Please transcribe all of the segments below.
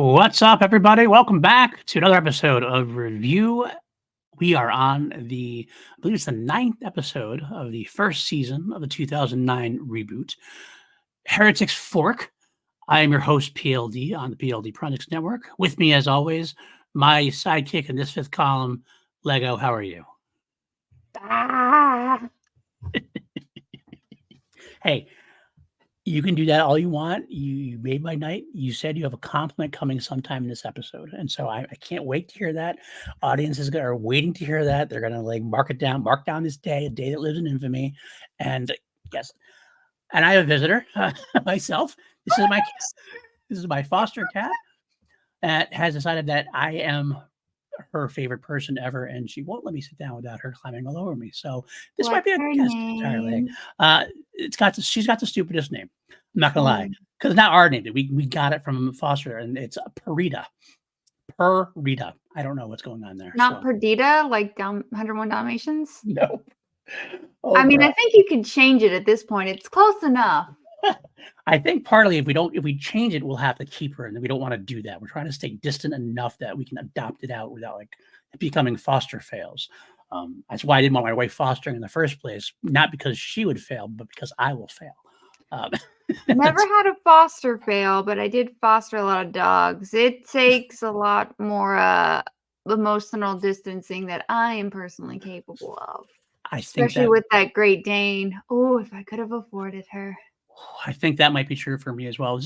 What's up, everybody? Welcome back to another episode of Review. We are on I believe it's the 9th episode of the first season of the 2009 reboot, Heretic's Fork. I am your host, PLD, on the PLD Projects Network. With me, as always, my sidekick in this fifth column, Lego. How are you? Hey, you can do that all you want. You made my night. You said you have a compliment coming sometime in this episode. And so I can't wait to hear that. Audiences are waiting to hear that. They're going to mark down this day, a day that lives in infamy. And yes, and I have a visitor myself. This is my foster cat that has decided that I am her favorite person ever, and she won't let me sit down without her climbing all over me. So this might be a guest entirely. She's got the stupidest name. I'm not gonna lie, because it's not our name. We got it from Foster, and it's Perdita. Perdita. I don't know what's going on there. Not Perdita, like 101 Dalmatians? No. I mean, I think you could change it at this point. It's close enough. I think partly if we change it, we'll have to keep her, and we don't want to do that. We're trying to stay distant enough that we can adopt it out without it becoming foster fails. That's why I didn't want my wife fostering in the first place, not because she would fail, but because I will fail. Never had a foster fail, but I did foster a lot of dogs. It takes a lot more emotional distancing that I am personally capable of. Especially with that Great Dane. Oh, if I could have afforded her. I think that might be true for me as well. We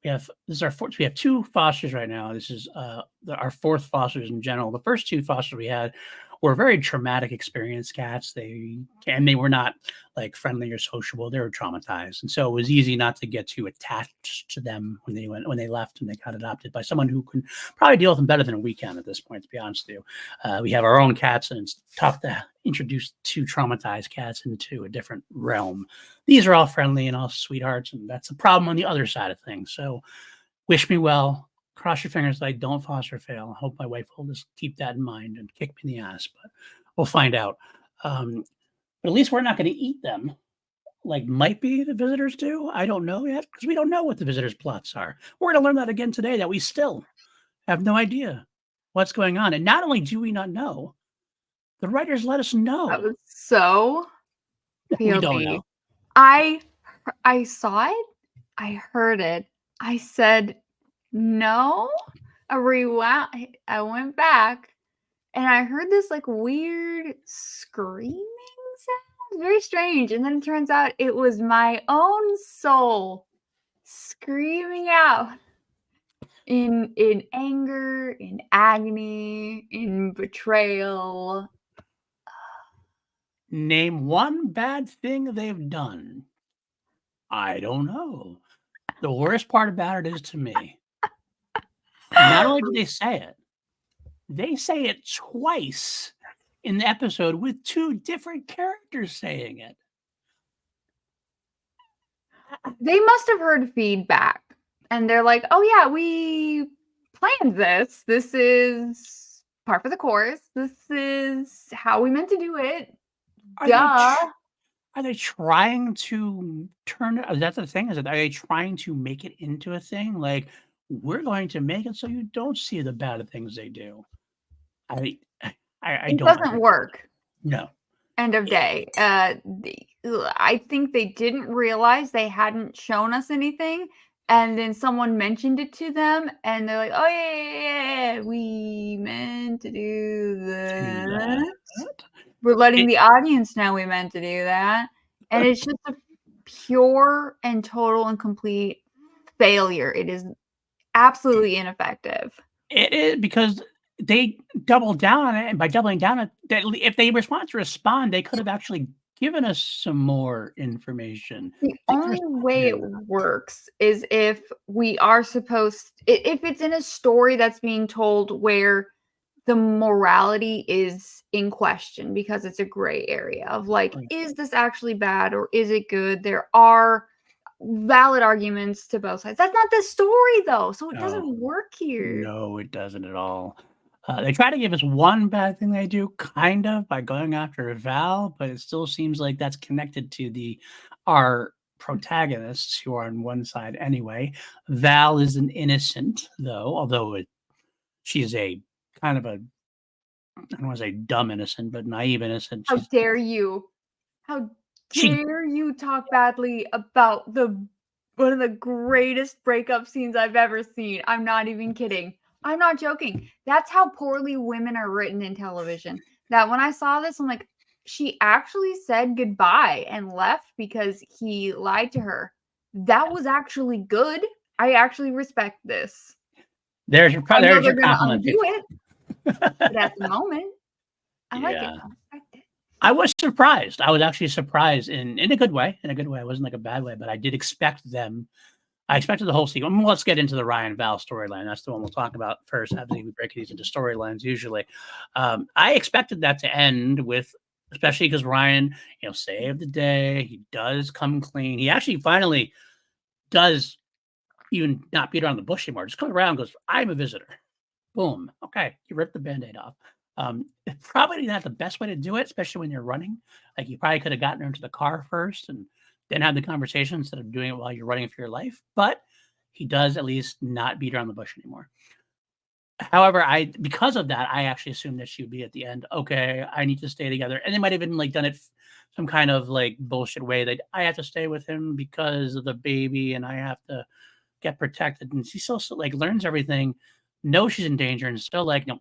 have two fosters right now. This is our fourth fosters in general. The first two fosters we had were very traumatic experience cats. They were not friendly or sociable. They were traumatized, and so it was easy not to get too attached to them when they left and they got adopted by someone who can probably deal with them better than we can at this point. To be honest with you, we have our own cats, and it's tough to introduce two traumatized cats into a different realm. These are all friendly and all sweethearts, and that's a problem on the other side of things. So, wish me well. Cross your fingers that I don't foster fail. I hope my wife will just keep that in mind and kick me in the ass, but we'll find out. But at least we're not going to eat them like might be the visitors do. I don't know yet because we don't know what the visitors' plots are. We're going to learn that again today, that we still have no idea what's going on. And not only do we not know, the writers let us know. That was so PLD. We don't know. I saw it. I heard it. I said, no. I rewound. I went back and I heard this weird screaming sound. Very strange. And then it turns out it was my own soul screaming out in anger, in agony, in betrayal. Name one bad thing they've done. I don't know. The worst part about it is, to me, not only do they say it twice in the episode with two different characters saying it. They must have heard feedback and they're like, oh yeah, we planned this. This is par for the course. This is how we meant to do it. Are they trying to turn it? That's the thing. Are they trying to make it into a thing? Like, we're going to make it so you don't see the bad things they do. It doesn't work. No. End of day. I think they didn't realize they hadn't shown us anything, and then someone mentioned it to them, and they're like, "Oh yeah, we meant to do that. We're letting the audience know we meant to do that," and it's just a pure and total and complete failure. It is absolutely ineffective. It is, because they doubled down on it, and by doubling down on it, if they respond, they could have actually given us some more information. The only way it works is if we are if it's in a story that's being told where the morality is in question, because it's a gray area of is this actually bad or is it good? There are valid arguments to both sides. That's not the story though, so it doesn't work here. No, it doesn't at all. They try to give us one bad thing they do, kind of, by going after Val, but it still seems like that's connected to our protagonists who are on one side anyway. Val is an innocent, though, although she's a kind of a, I don't want to say dumb innocent, but naive innocent. How dare you? How She dare you talk badly about one of the greatest breakup scenes I've ever seen? I'm not even kidding. I'm not joking. That's how poorly women are written in television. That when I saw this, I'm like, she actually said goodbye and left because he lied to her. That was actually good. I actually respect this. there's your I know there's they're your gonna compliment. undo it, but at the moment, I like it. Yeah. I respect it. I was surprised. I was actually surprised in a good way. In a good way. It wasn't like a bad way, but I did expect them. I expected the whole sequence. Well, let's get into the Ryan Val storyline. That's the one we'll talk about first. Obviously, we break these into storylines usually. I expected that to end with, especially because Ryan, saved the day. He does come clean. He actually finally does even not beat around the bush anymore. Just comes around and goes, "I'm a visitor." Boom. Okay. You ripped the Band-Aid off. Probably not the best way to do it, especially when you're running. Like you probably could have gotten her into the car first and then had the conversation instead of doing it while you're running for your life. But he does at least not beat around the bush anymore. However, because of that, I actually assumed that she would be at the end. Okay, I need to stay together, and they might have even like done it some kind of like bullshit way that I have to stay with him because of the baby, and I have to get protected. And she still like learns everything, knows she's in danger, and still like, no,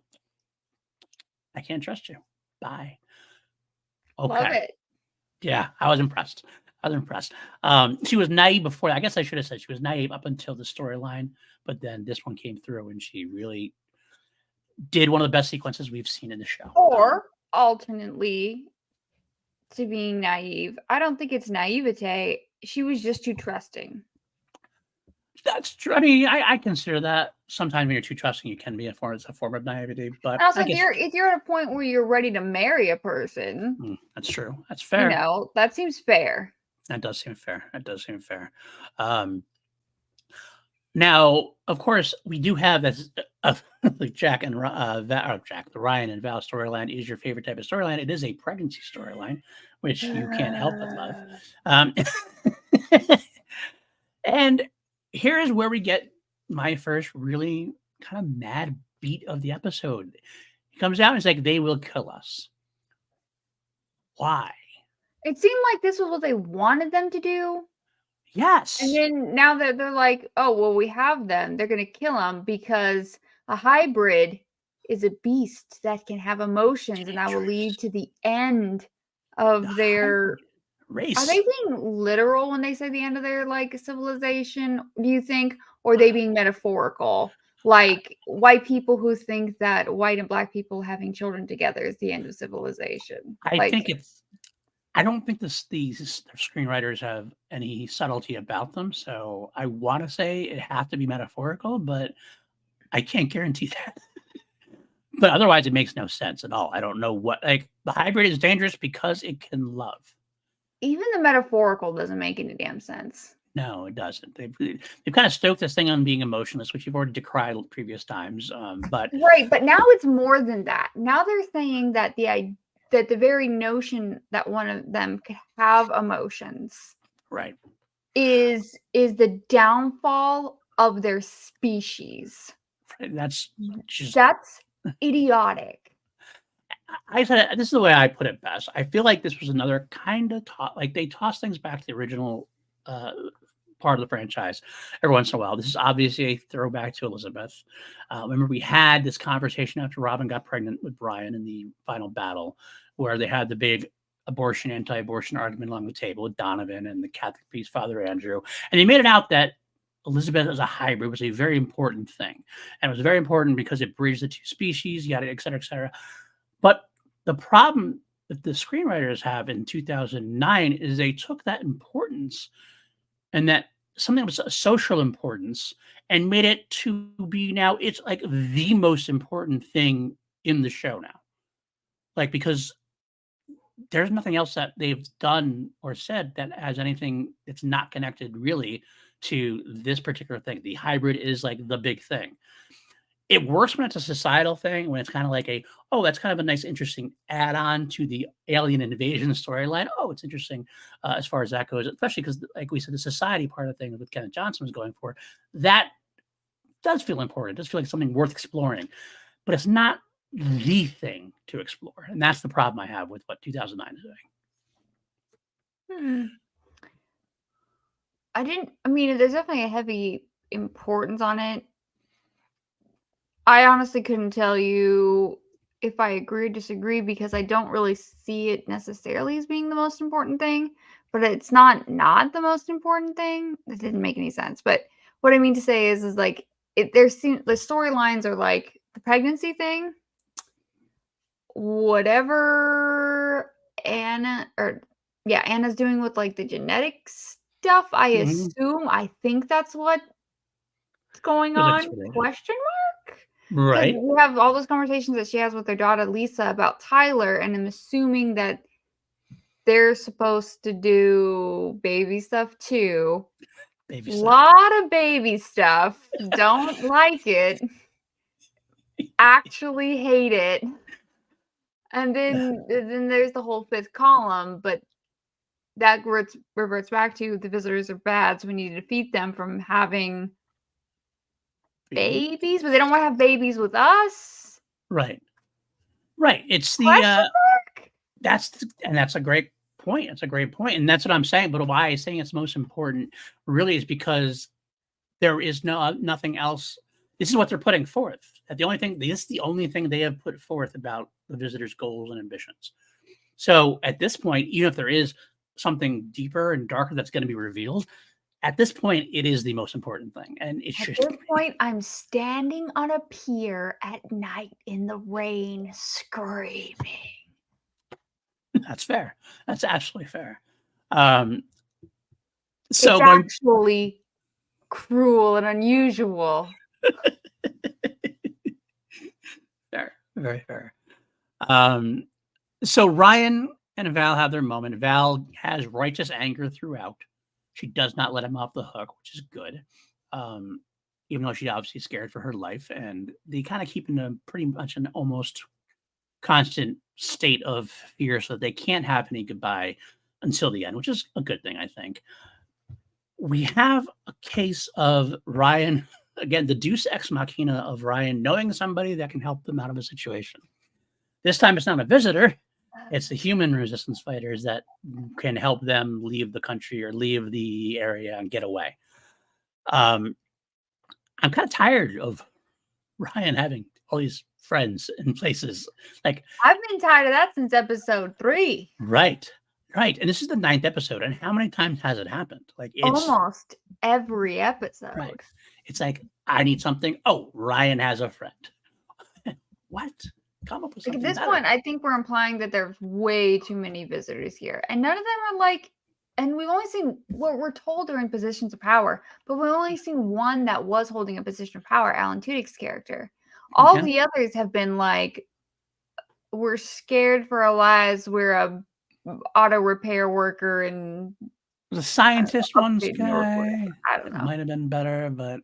I can't trust you. Bye. Love Okay. it. Yeah, I was impressed. I was impressed. She was naive before. I guess I should have said she was naive up until the storyline, but then this one came through and she really did one of the best sequences we've seen in the show. Or alternately to being naive. I don't think it's naivete. She was just too trusting. That's true. I mean, I consider that sometimes when you're too trusting, you can be it's a form of naivety. But Also, I guess if you're at a point where you're ready to marry a person, that's true. That's fair. That seems fair. That does seem fair. That does seem fair. Now, of course, we do have this like Jack and the Ryan and Val storyline is your favorite type of storyline. It is a pregnancy storyline, which you can't help but love. And here is where we get my first really kind of mad beat of the episode. He comes out and he's like, "They will kill us." Why? It seemed like this was what they wanted them to do. Yes. And then now that they're like, oh, well, we have them. They're going to kill them because a hybrid is a beast that can have emotions and that will lead to the end of their race. Are they being literal when they say the end of their like civilization, do you think? Or are they being metaphorical? Like white people who think that white and black people having children together is the end of civilization. I think I don't think these screenwriters have any subtlety about them. So I want to say it has to be metaphorical, but I can't guarantee that. But otherwise, it makes no sense at all. I don't know what, like, the hybrid is dangerous because it can love. Even the metaphorical doesn't make any damn sense. No, it doesn't. They've kind of stoked this thing on being emotionless, which you've already decried previous times. But right, but now it's more than that. Now they're saying that the very notion that one of them could have emotions, right, is the downfall of their species. That's idiotic. I said this is the way I put it best. I feel like this was another kind of like they toss things back to the original part of the franchise every once in a while. This is obviously a throwback to Elizabeth. Remember, we had this conversation after Robin got pregnant with Brian in the final battle, where they had the big anti-abortion argument along the table with Donovan and the Catholic priest, Father Andrew, and they made it out that Elizabeth as a hybrid was a very important thing, and it was very important because it bridged the two species, yada, et cetera, et cetera. But the problem that the screenwriters have in 2009 is they took that importance and that something that was a social importance and made it to be now it's like the most important thing in the show now. Like, because there's nothing else that they've done or said that has anything that's not connected really to this particular thing. The hybrid is like the big thing. it works when it's a societal thing, when it's kind of like that's kind of a nice, interesting add-on to the alien invasion storyline. Oh, it's interesting as far as that goes, especially because, like we said, the society part of things that Kenneth Johnson was going for, that does feel important. It does feel like something worth exploring, but it's not the thing to explore. And that's the problem I have with what 2009 is doing. I mean, there's definitely a heavy importance on it. I honestly couldn't tell you if I agree or disagree because I don't really see it necessarily as being the most important thing, but it's not the most important thing. That didn't make any sense. But what I mean to say is like the storylines are like the pregnancy thing, whatever Anna's doing with like the genetic stuff. I think that's what's going Feels like on. it's related. Question mark? Because Right. we have all those conversations that she has with her daughter Lisa about Tyler, and I'm assuming that they're supposed to do baby stuff too. Baby stuff. Lot of baby stuff. Don't like it. Actually hate it. And then there's the whole fifth column, but that reverts back to the visitors are bad, so we need to defeat them from having babies, but they don't want to have babies with us. Right. Right. It's the Question mark? that's a great point. It's a great point. And that's what I'm saying. But why I'm saying it's most important really is because there is nothing else. This is what they're putting forth. This is the only thing they have put forth about the visitors' goals and ambitions. So at this point, even if there is something deeper and darker that's going to be revealed, at this point, it is the most important thing. And it should. At this point, I'm standing on a pier at night in the rain, screaming. That's fair. That's absolutely fair. It's actually cruel and unusual. Fair, very fair. So Ryan and Val have their moment. Val has righteous anger throughout. She does not let him off the hook, which is good. Even though she's obviously scared for her life, and they kind of keep in a pretty much an almost constant state of fear so that they can't have any goodbye until the end, which is a good thing, I think. We have a case of Ryan, again, the deus ex machina of Ryan knowing somebody that can help them out of a situation. This time it's not a visitor, it's the human resistance fighters that can help them leave the country or leave the area and get away. I'm kind of tired of Ryan having all these friends and places. Like, I've been tired of that since episode 3. Right. And this is the 9th episode. And how many times has it happened? Like, it's almost every episode. right. It's like, I need something. Oh, Ryan has a friend. What? Come up with Like something at this better. point, I think we're implying that there's way too many visitors here, and none of them are like. And we've only seen what we're told are in positions of power, but we've only seen one that was holding a position of power, Alan Tudyk's character. All the others have been like, we're scared for our lives. We're a auto repair worker and The scientist one's guy. I don't know. Might have been better, but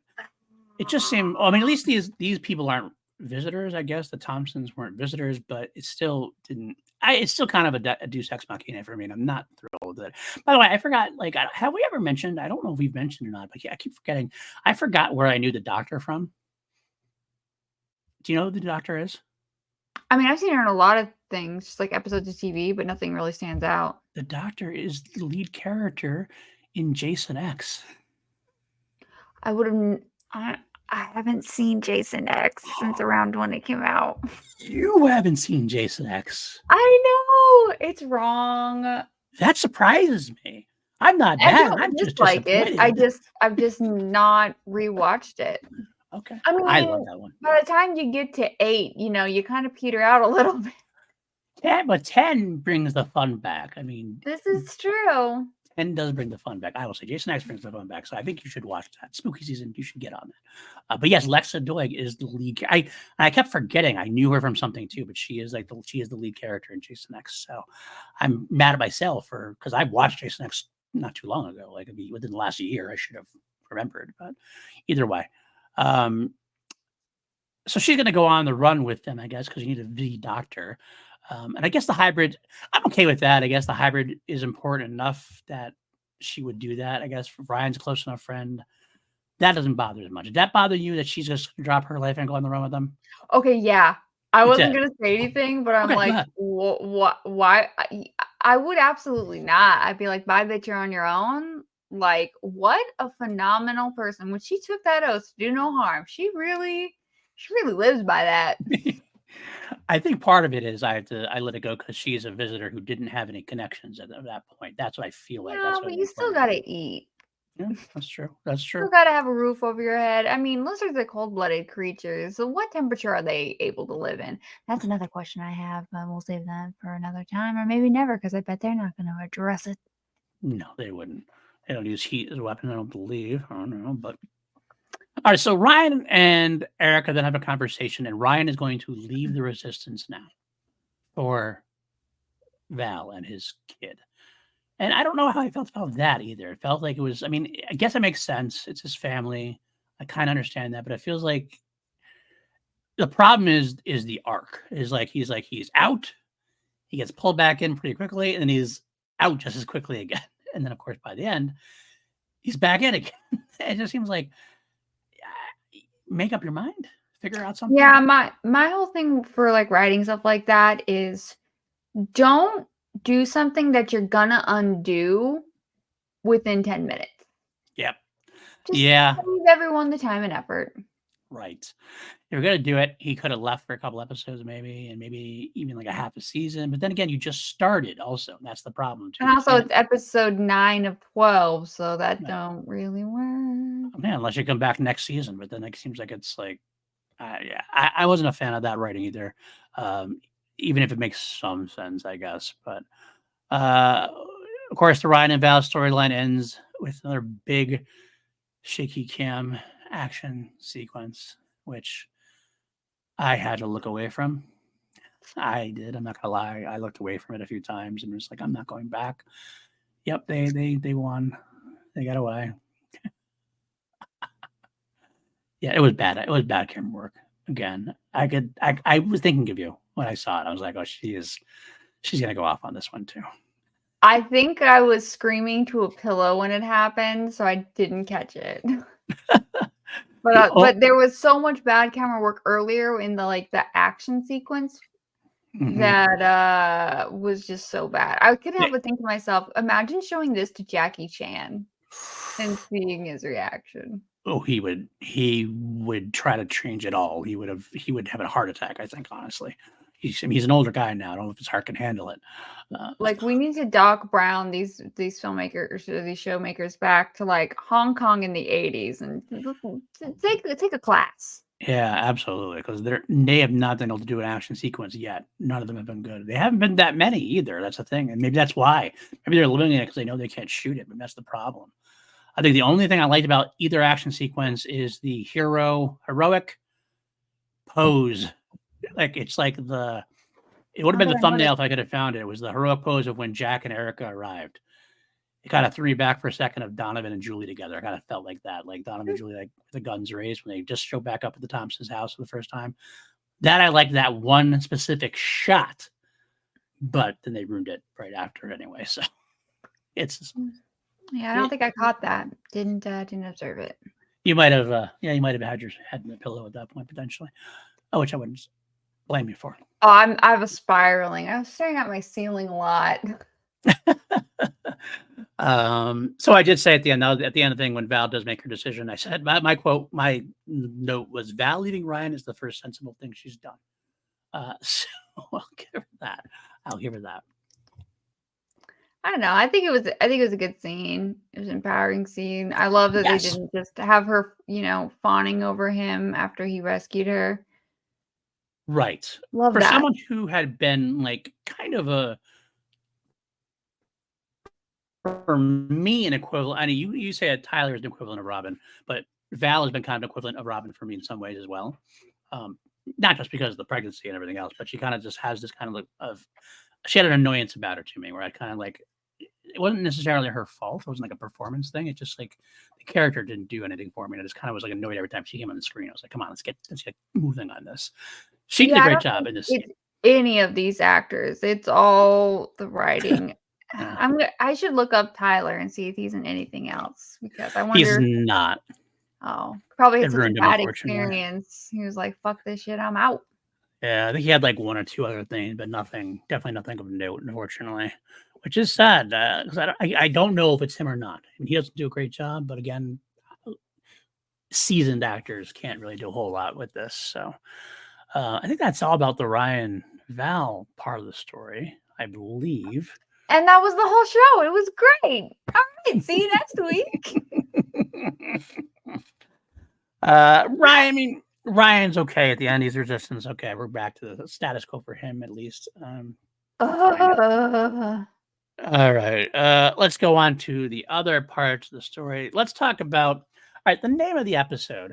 it just seemed. I mean, at least these people aren't visitors. I guess the Thompsons weren't visitors, but it still didn't. It's still kind of a deus ex machina for me, and I'm not thrilled with it. By the way, I forgot. Like, have we ever mentioned? I don't know if we've mentioned or not, but yeah, I keep forgetting. I forgot where I knew the Doctor from. Do you know who the Doctor is? I mean, I've seen her in a lot of things, just like episodes of TV, but nothing really stands out. The Doctor is the lead character in Jason X. I would have. I haven't seen Jason X since around when it came out. You haven't seen Jason X. I know it's wrong. That surprises me. I'm not bad. I'm just like it. disappointed. I've just not rewatched it. Okay. I mean, I love that one. By the time you get to 8, you kind of peter out a little bit. 10, but 10 brings the fun back. I mean, this is true. 10 does bring the fun back. I will say Jason X brings the fun back. So I think you should watch that. Spooky season, you should get on that. But yes, Lexa Doig is the lead. I kept forgetting. I knew her from something too, but she is the lead character in Jason X. So I'm mad at myself because I watched Jason X not too long ago. Like, within the last year, I should have remembered. But either way. So she's going to go on the run with them, I guess, because you need a V doctor. And I guess the hybrid, I'm okay with that. I guess the hybrid is important enough that she would do that. I guess Ryan's a close enough friend. That doesn't bother as much. Did that bother you that she's just gonna drop her life and go on the run with them? Okay, yeah. I It wasn't did. gonna say anything, but I'm Okay, go like, ahead. what? Why? I would absolutely not. I'd be like, bye, bitch, you're on your own. Like, what a phenomenal person. When she took that oath to do no harm, she really lives by that. I think part of it is I let it go because she's a visitor who didn't have any connections at that point. That's what I feel like. That's No, what but I you think still part of it. gotta eat. Yeah, that's true. That's Still true. gotta have a roof over your head. I mean, lizards are cold-blooded creatures. So what temperature are they able to live in? That's another question I have, but we'll save that for another time, or maybe never, because I bet they're not gonna address it. No, they wouldn't. They don't use heat as a weapon, I don't believe. I don't know, but all right. So Ryan and Erica then have a conversation, and Ryan is going to leave the resistance now for Val and his kid. And I don't know how I felt about that either. It felt like it was, I mean, I guess it makes sense. It's his family. I kind of understand that, but it feels like the problem is the arc. Is like he's out, he gets pulled back in pretty quickly, and then he's out just as quickly again. And then of course by the end, he's back in again. It just seems like make up your mind, figure out something. Yeah, my whole thing for like writing stuff like that is don't do something that you're gonna undo within 10 minutes. Yep. Just Yeah. save everyone the time and effort. Right. They were gonna do it. He could have left for a couple episodes, maybe, and maybe even like a half a season. But then again, you just started. Also, that's the problem too. And You also can't, it's episode 9 of 12, so that right. don't really work. Man, unless you come back next season. But then it seems like it's like, yeah, I wasn't a fan of that writing either. Um, even if it makes some sense, I guess. But of course, the Ryan and Val storyline ends with another big shaky cam action sequence, which I had to look away from. I did. I'm not gonna lie. I looked away from it a few times and was like, I'm not going back. Yep, they won. They got away. Yeah, it was bad. It was bad camera work. Again, I was thinking of you when I saw it. I was like, oh, she's gonna go off on this one too. I think I was screaming to a pillow when it happened, so I didn't catch it. Oh, But there was so much bad camera work earlier in the action sequence mhm. that was just so bad. I couldn't Yeah. help but think to myself, imagine showing this to Jackie Chan and seeing his reaction. Oh, he would try to change it all. He would have a heart attack. I think honestly, he's an older guy now. I don't know if his heart can handle it. Uh, Like we need to Doc Brown these filmmakers or these showmakers back to like Hong Kong in the 80s and take a class. Yeah, absolutely. Because they have not been able to do an action sequence yet. None of them have been good. They haven't been that many either. That's the thing, and maybe that's why. Maybe they're limiting it because they know they can't shoot it. But that's the problem. I think the only thing I liked about either action sequence is the heroic pose. Like it's like it would have Not been that the I noticed. thumbnail if I could have found it. It was the heroic pose of when Jack and Erica arrived. It kind of threw me back for a second of Donovan and Julie together. I kind of felt like that, like Donovan and Julie, like the guns raised when they just showed back up at the Thompson's house for the first time. That I liked that one specific shot, but then they ruined it right after anyway. So it's Yeah, I don't it, think I caught that. Didn't observe it. you might have you might have had your head in the pillow at that point potentially, which I wouldn't blame you for. Oh, I was spiraling. I was staring at my ceiling a lot. So I did say at the end of the thing when Val does make her decision, I said my quote, my note was Val leaving Ryan is the first sensible thing she's done. So I'll give her that. I'll give her that. I don't know. I think it was a good scene. It was an empowering scene. I love that they Yes, didn't just have her, fawning over him after he rescued her. right. Love For that. someone who had been like kind of for me an equivalent. I mean, you say that Tyler is an equivalent of Robin, but Val has been kind of an equivalent of Robin for me in some ways as well. Um, Not just because of the pregnancy and everything else, but she kind of just has this kind of she had an annoyance about her to me where I kind of like wasn't necessarily her fault. It wasn't like a performance thing. It's just like the character didn't do anything for me. And I just kind of was like annoyed every time she came on the screen. I was like, come on, let's get moving on this. She did a I great don't job think in this it's scene. any of these actors. It's all the writing. I should look up Tyler and see if he's in anything else because I He's wonder. not. Probably It had such a ruined him, bad unfortunately. experience. He was like, "Fuck this shit, I'm out." Yeah, I think he had like one or two other things, but definitely nothing of note, unfortunately, which is sad because I don't know if it's him or not. And he doesn't do a great job, but again, seasoned actors can't really do a whole lot with this. So I think that's all about the Ryan Val part of the story, I believe. And that was the whole show. It was great. All right, see you next week. Ryan's okay at the end. He's resistance. Okay, we're back to the status quo for him at least. Uh, All right. Let's go on to the other parts of the story. Let's talk about. All right. The name of the episode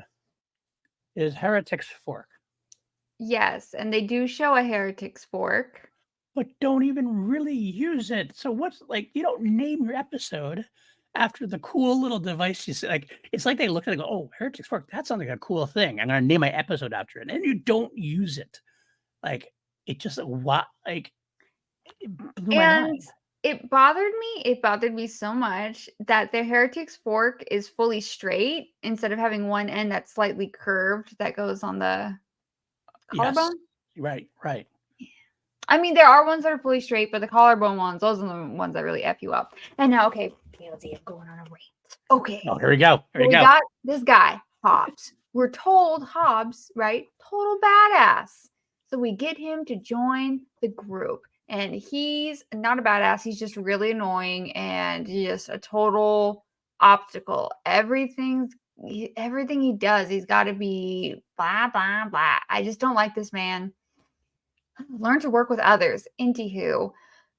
is Heretic's Fork, yes, and they do show a Heretic's Fork. but don't even really use it. So what's like? You don't name your episode after the cool little device you say. Like it's like they look at it and go, "Oh, Heretic's Fork. That sounds like a cool thing. I'm gonna name my episode after it," and you don't use it. Like it just what like it blew my And mind. it bothered me. It bothered me so much that the Heretic's Fork is fully straight instead of having one end that's slightly curved that goes on the Yes. collarbone. Right. Right. I mean, there are ones that are fully straight, but the collarbone ones, those are the ones that really F you up. And now, okay, PLD, I'm going on a rant. Okay. Oh, here we go. Here we go. got this guy, Hobbs. We're told Hobbs, right? Total badass. So we get him to join the group. And he's not a badass. He's just really annoying and just a total obstacle. Everything he does, he's got to be blah, blah, blah. I just don't like this man. Learn to work with others. Anywho,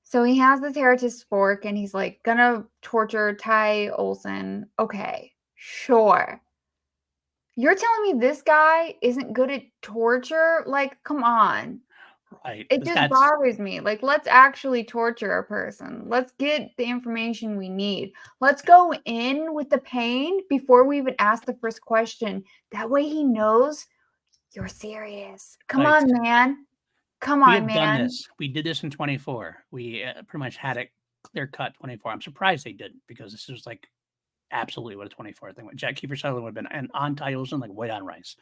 so he has the Heretic's Fork and he's like gonna torture Ty Olson. Okay, sure. You're telling me this guy isn't good at torture? Like, come on. Right. It This just guy's bothers me. Like, let's actually torture a person. Let's get the information we need. Let's go in with the pain before we even ask the first question. That way he knows you're serious. Come right. on, man. Come We on, have done man. this. We did this in 24. We pretty much had it clear cut 24. I'm surprised they didn't because this was like absolutely what a 24 thing. Jack Kiefer Sutherland would have been and on Ty Olson like white on rice.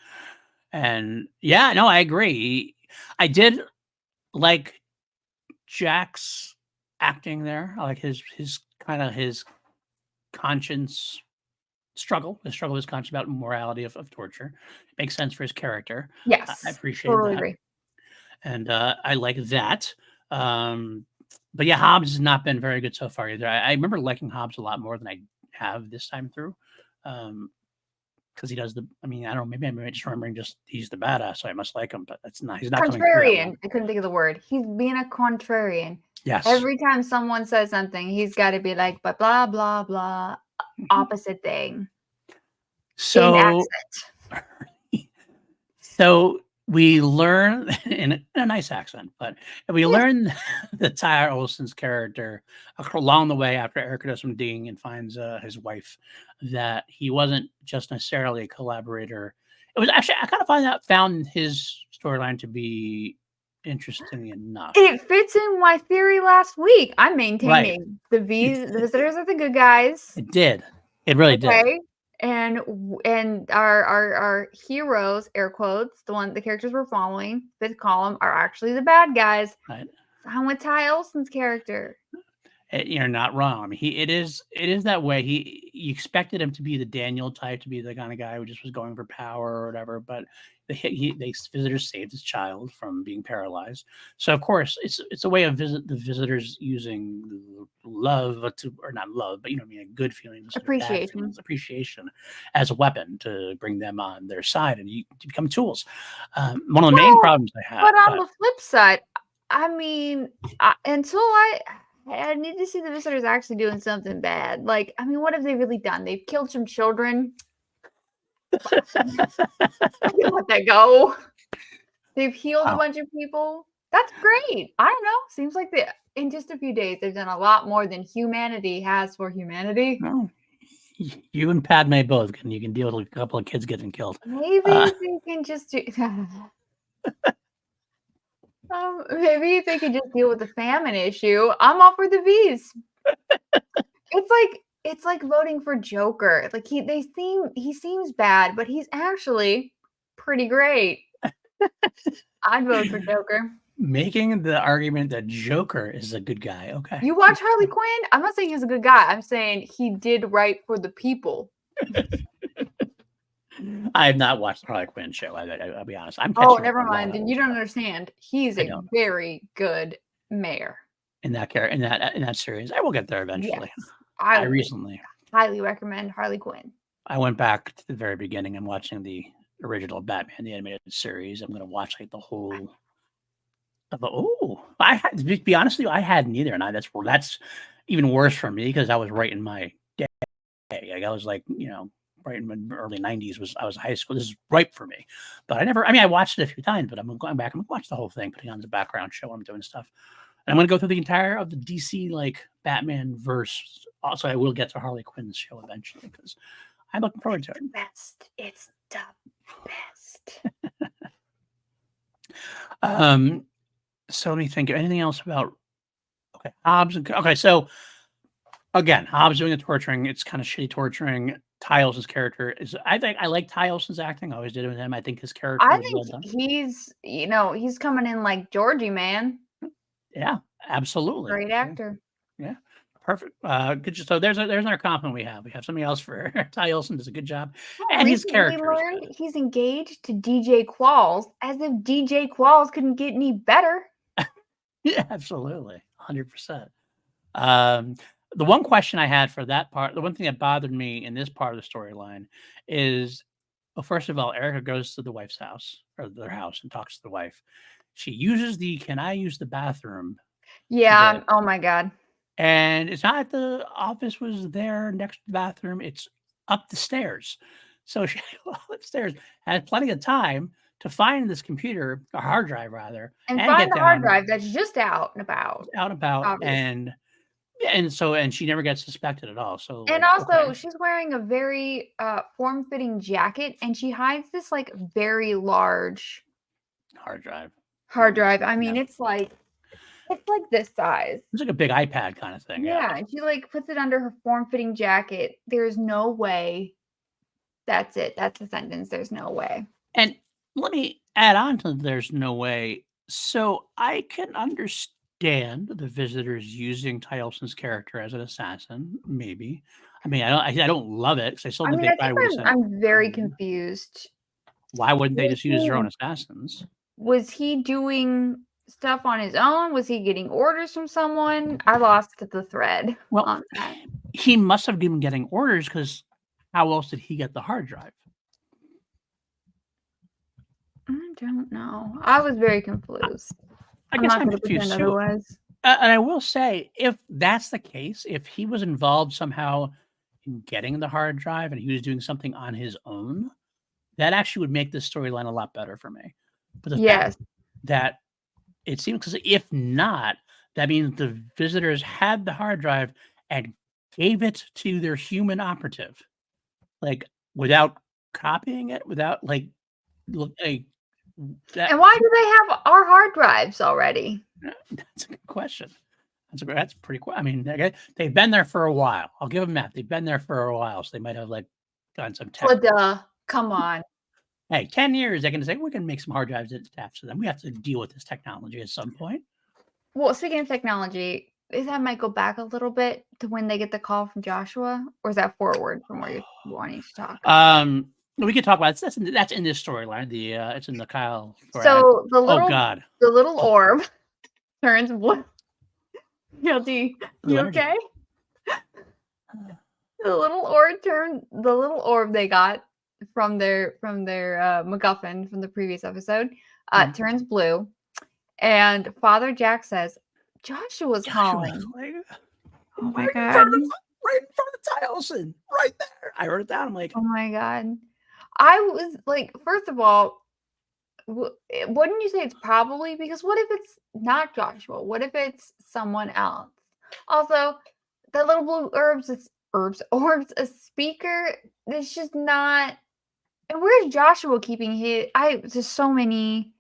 And yeah, no, I agree. I did like Jack's acting there. I like his kind of his conscience struggle, his conscience about morality of torture. Makes sense for his character. Yes. I appreciate Totally that. agree. And I like that. But yeah, Hobbs has not been very good so far either. I remember liking Hobbs a lot more than I have this time through. Because he does I don't know, maybe I'm just remembering just he's the badass, so I must like him, but that's not, he's not coming through that well. Contrarian. I couldn't think of the word. He's being a contrarian. Yes. Every time someone says something, he's got to be like, but blah, blah, blah, opposite thing. So, accent. So we learn in a nice accent, but we learn that Tyler Olson's character along the way after Erica does some digging and finds his wife, that he wasn't just necessarily a collaborator. It was actually, I kind of found his storyline to be interesting enough. It fits in my theory last week. I'm maintaining the visitors are the good guys. It did. It really did. And our heroes, air quotes, the characters we're following, fifth column, are actually the bad guys. Right. I'm with Ty Olson's character. You're not wrong. I mean, it is that way. You expected him to be the Daniel type, to be the kind of guy who just was going for power or whatever, but the visitors saved his child from being paralyzed. So of course, it's a way of the visitors using love or not love, but good feelings, appreciation as a weapon to bring them on their side, and you become tools. One of the main problems I have. But on the flip side, I mean, until I need to see the visitors actually doing something bad. Like, I mean, what have they really done? They've killed some children. I can let that go. They've healed a bunch of people. That's great. I don't know. Seems like in just a few days, they've done a lot more than humanity has for humanity. No, you and Padme both you can deal with a couple of kids getting killed. Maybe they can just do. Maybe if they could just deal with the famine issue. I'm all for the V's. It's like voting for Joker. Like he seems bad, but he's actually pretty great. I'd vote for Joker. Making the argument that Joker is a good guy. Okay. You watch Harley Quinn? I'm not saying he's a good guy. I'm saying he did right for the people. I have not watched the Harley Quinn show. I'll be honest. Oh, never mind. Then you don't understand. He's a very good mayor. In that series. I will get there eventually. Yes, I recently highly recommend Harley Quinn. I went back to the very beginning. I'm watching the original Batman, the animated series. I'm going to watch like the whole. I had to be honest with you, I hadn't either, and that's even worse for me because I was right in my day. Like I was like, right in the early 90s I was in high school. This is ripe for me, but I watched it a few times, but I'm going back. I'm going to watch the whole thing, putting on the background show. I'm doing stuff, and I'm going to go through the entire of the DC like Batman verse. Also, I will get to Harley Quinn's show eventually because I'm looking forward to it. It's the best. So let me think. Anything else about Hobbs? Okay, so again, Hobbs doing the torturing. It's kind of shitty torturing. Ty character is. I think I like Ty acting. I always did it with him. I think his character. I think he's coming in like Georgie, man. Yeah, absolutely. Great actor. Yeah, perfect. Good. So there's another compliment we have. We have something else for Ty Olsson does a good job, and his character. We learned he's engaged to DJ Qualls, as if DJ Qualls couldn't get any better. Yeah, absolutely, 100%. The one question I had for that part, the one thing that bothered me in this part of the storyline is, well, first of all, Erica goes to the wife's house or their house and talks to the wife. She uses "Can I use the bathroom?" Yeah. Oh my God. And it's not the office was there next to the bathroom. It's up the stairs. So she upstairs had plenty of time to find this computer, a hard drive rather, and find the hard drive that's just out and about. Obviously. And she never gets suspected at all. So and also she's wearing a very form-fitting jacket, and she hides this like very large hard drive. I mean, it's like this size. It's like a big iPad kind of thing. Yeah, and she like puts it under her form-fitting jacket. There's no way. That's it. That's the sentence. There's no way. And let me add on to there's no way. So I can understand the visitors using Ty Olsson's character as an assassin. Maybe. I mean, I don't love it because I still think I'm very confused. Why wouldn't they just use their own assassins? Was he doing stuff on his own? Was he getting orders from someone? I lost the thread on that. He must have been getting orders because how else did he get the hard drive? I don't know. I was very confused. I guess I'm confused too. And I will say, if that's the case, if he was involved somehow in getting the hard drive and he was doing something on his own, that actually would make this storyline a lot better for me. But the fact that it seems, because if not, that means the visitors had the hard drive and gave it to their human operative, like without copying it, without like that. And why do they have our hard drives already? That's a good question. That's pretty cool. I mean, they've been there for a while. I'll give them that. They've been there for a while, so they might have like done some tech. Come on. Hey, 10 years, they're going to say, we can make some hard drives attached to them. We have to deal with this technology at some point. Well, speaking of technology, is that might go back a little bit to when they get the call from Joshua? Or is that forward from where you're wanting to talk? We can talk about it. That's in this storyline. It's in the Kyle. So the little orb turns blue. PLD, you okay? The little orb they got from their MacGuffin from the previous episode turns blue, and Father Jack says Joshua's calling. Oh my God! Right in front of Ty Olsson, right there. I wrote it down. I'm like, oh my God! I was like, first of all, wouldn't you say it's probably because what if it's not Joshua? What if it's someone else? Also, that little blue orbs a speaker. It's just not. And where's Joshua keeping his? Just so many.